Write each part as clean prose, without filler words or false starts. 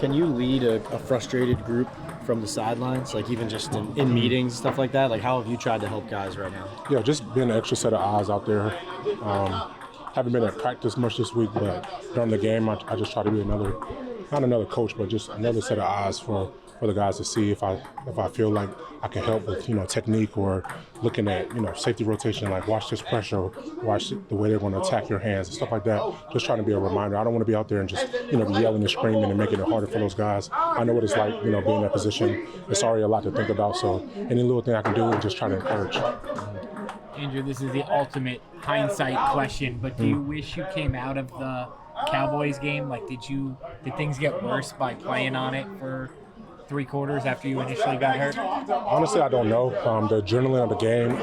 Can you lead a frustrated group from the sidelines, like even just in meetings, stuff like that? Like, how have you tried to help guys right now? Yeah, just being an extra set of eyes out there. Haven't been at practice much this week, but during the game, I just try to be not another coach, but just another set of eyes for the guys to see if I feel like I can help with, technique or looking at, safety rotation, like watch this pressure, watch the way they're going to attack your hands and stuff like that. Just trying to be a reminder. I don't want to be out there and just, be yelling and screaming and making it harder for those guys. I know what it's like, being in that position. It's already a lot to think about, so any little thing I can do is just try to encourage. Andrew, this is the ultimate hindsight question, but do you wish you came out of the Cowboys game? Like, did things get worse by playing on it for 3 quarters after you initially got hurt? Honestly, I don't know. The adrenaline of the game,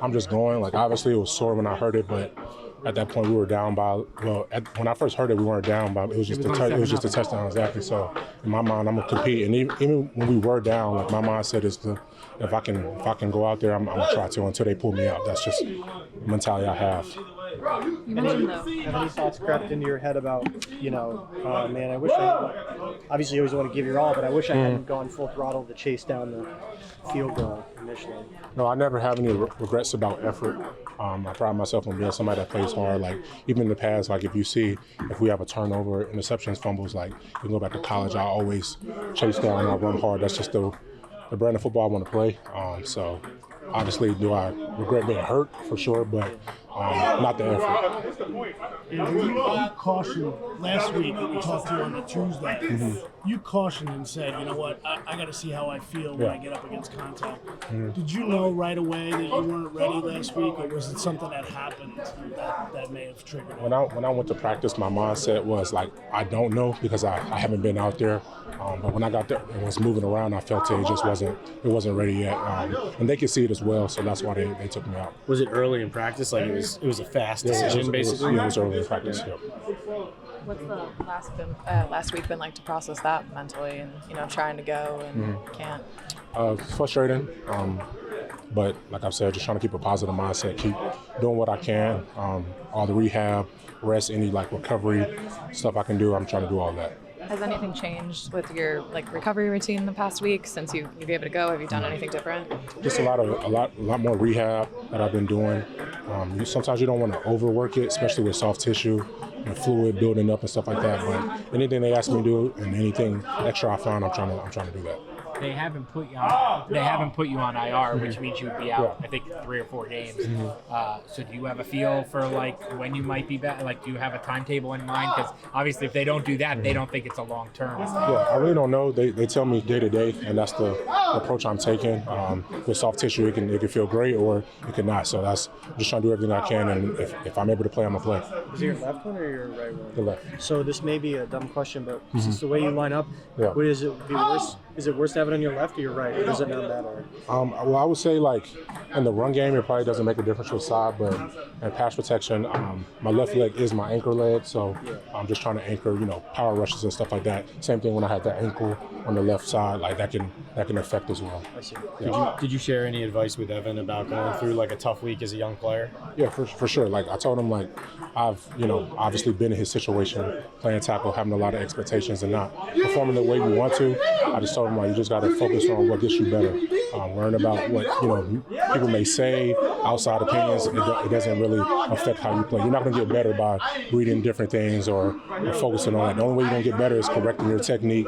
I'm just going. Like, obviously it was sore when I heard it, but at that point we were down by, when I first heard it, we weren't down by, it was just a touchdown, exactly. So in my mind, I'm gonna compete. And even when we were down, like, my mindset is if I can go out there, I'm gonna try to until they pull me out. That's just the mentality I have. Have any thoughts crept into your head about, man, I wish obviously you always want to give your all, but I wish I hadn't gone full throttle to chase down the field goal initially? No, I never have any regrets about effort. I pride myself on being somebody that plays hard. Like, even in the past, like, if we have a turnover, interceptions, fumbles, like, you can go back to college, I always chase down and I run hard. That's just the brand of football I want to play. So obviously, do I regret being hurt? For sure, but not the effort. You cautioned last week when we talked to you on the Tuesday. Mm-hmm. You cautioned and said, you know what, I got to see how I feel when I get up against contact. Mm-hmm. Did you know right away that you weren't ready last week, or was it something that happened that may have triggered it? When I went to practice, my mindset was like, I don't know, because I haven't been out there. But when I got there and was moving around, I felt it just wasn't ready yet. And they could see it as well, so that's why they took me out. Was it early in practice? Like, it was a fast decision, basically? It was early in practice, yeah. What's the last week been like to process that mentally and, trying to go and can't? Frustrating, but like I said, just trying to keep a positive mindset, keep doing what I can. All the rehab, rest, any recovery stuff I can do, I'm trying to do all that. Has anything changed with your recovery routine the past week since you gave it a go? Have you done anything different? Just a lot more rehab that I've been doing. Sometimes you don't want to overwork it, especially with soft tissue and fluid building up and stuff like that. But anything they ask me to do and anything extra I find, I'm trying to do that. They haven't put you on IR, which means you would be out, I think, 3 or 4 games. So do you have a feel for when you might be back? Like, do you have a timetable in mind? Because obviously, if they don't do that, they don't think it's a long term. Yeah, I really don't know. They tell me day to day, and that's the approach I'm taking. With soft tissue, it can feel great or it can not. So I'm just trying to do everything I can, and if I'm able to play, I'm gonna play. Is it your left one or your right one? The left. So this may be a dumb question, but since the way you line up, Yeah. Is it worse? Is it worse to have it on your left or your right? Or does it not matter? Well, I would say in the run game, it probably doesn't make a difference which side, but in pass protection, my left leg is my anchor leg, so I'm just trying to anchor, power rushes and stuff like that. Same thing when I had that ankle on the left side, that can affect as well. I see. Yeah. Did you share any advice with Evan about going through a tough week as a young player? Yeah, for sure. I told him I've obviously been in his situation, playing tackle, having a lot of expectations and not performing the way we want to. I just told him you just got to focus on what gets you better. Learn about what people may say, outside opinions. It doesn't really affect how you play. You're not going to get better by reading different things or focusing on that. The only way you're going to get better is correcting your technique,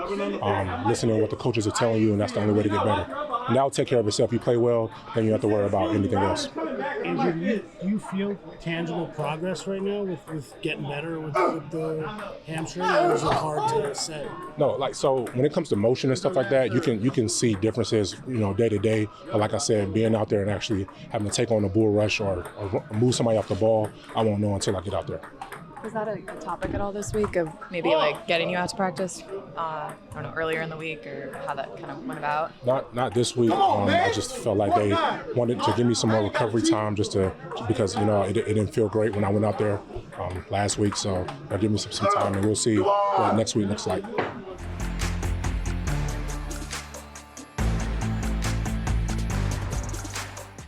listening to what the coaches are telling you, and that's the only way to get better. And that'll take care of itself. You play well, then you don't have to worry about anything else. Andrew, do you feel tangible progress right now with getting better with the hamstring, or is it hard to say? No, so when it comes to motion and stuff like that, you can see differences, day to day. But like I said, being out there and actually having to take on a bull rush or move somebody off the ball, I won't know until I get out there. Was that a topic at all this week of maybe getting you out to practice? I don't know, earlier in the week, or how that kind of went about? Not this week. I just felt like they wanted to give me some more recovery time because it didn't feel great when I went out there last week. So they'll give me some time, and we'll see what next week looks like.